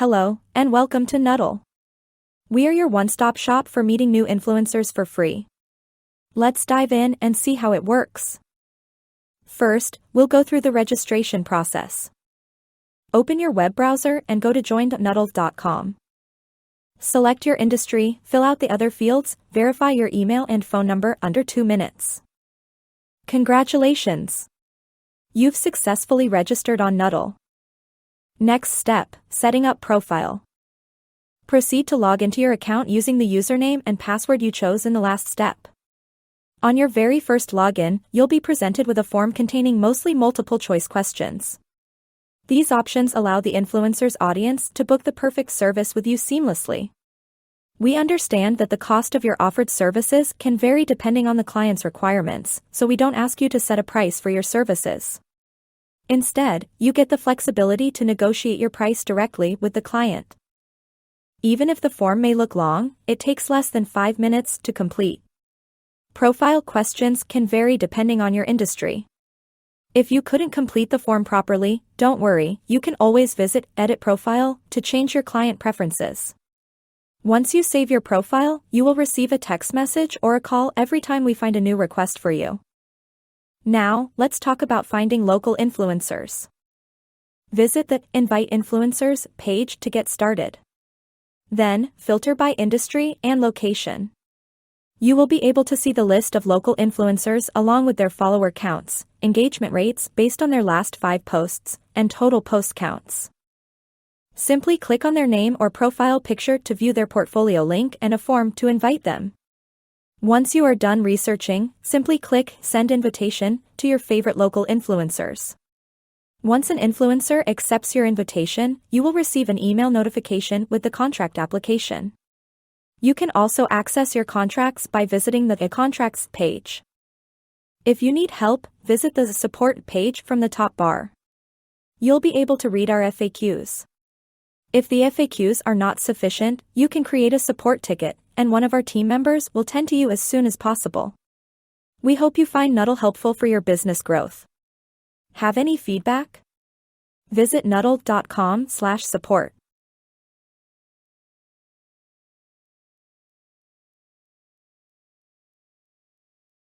Hello, and welcome to Nubtle. We are your one-stop shop for meeting new influencers for free. Let's dive in and see how it works. First, we'll go through the registration process. Open your web browser and go to join.nubtle.com. Select your industry, fill out the other fields, verify your email and phone number under 2 minutes. Congratulations! You've successfully registered on Nubtle. Next step, setting up profile. Proceed to log into your account using the username and password you chose in the last step. On your very first login, you'll be presented with a form containing mostly multiple-choice questions. These options allow the influencer's audience to book the perfect service with you seamlessly. We understand that the cost of your offered services can vary depending on the client's requirements, so we don't ask you to set a price for your services. Instead, you get the flexibility to negotiate your price directly with the client. Even if the form may look long, it takes less than 5 minutes to complete. Profile questions can vary depending on your industry. If you couldn't complete the form properly, don't worry, you can always visit Edit Profile to change your client preferences. Once you save your profile, you will receive a text message or a call every time we find a new request for you. Now, let's talk about finding local influencers. Visit the Invite Influencers page to get started. Then, filter by industry and location. You will be able to see the list of local influencers along with their follower counts, engagement rates based on their last 5 posts, and total post counts. Simply click on their name or profile picture to view their portfolio link and a form to invite them. Once you are done researching, simply click Send Invitation to your favorite local influencers. Once an influencer accepts your invitation, you will receive an email notification with the contract application. You can also access your contracts by visiting the Contracts page. If you need help, visit the Support page from the top bar. You'll be able to read our FAQs. If the FAQs are not sufficient, you can create a support ticket, and one of our team members will tend to you as soon as possible. We hope you find Nubtle helpful for your business growth. Have any feedback? Visit nubtle.com/support.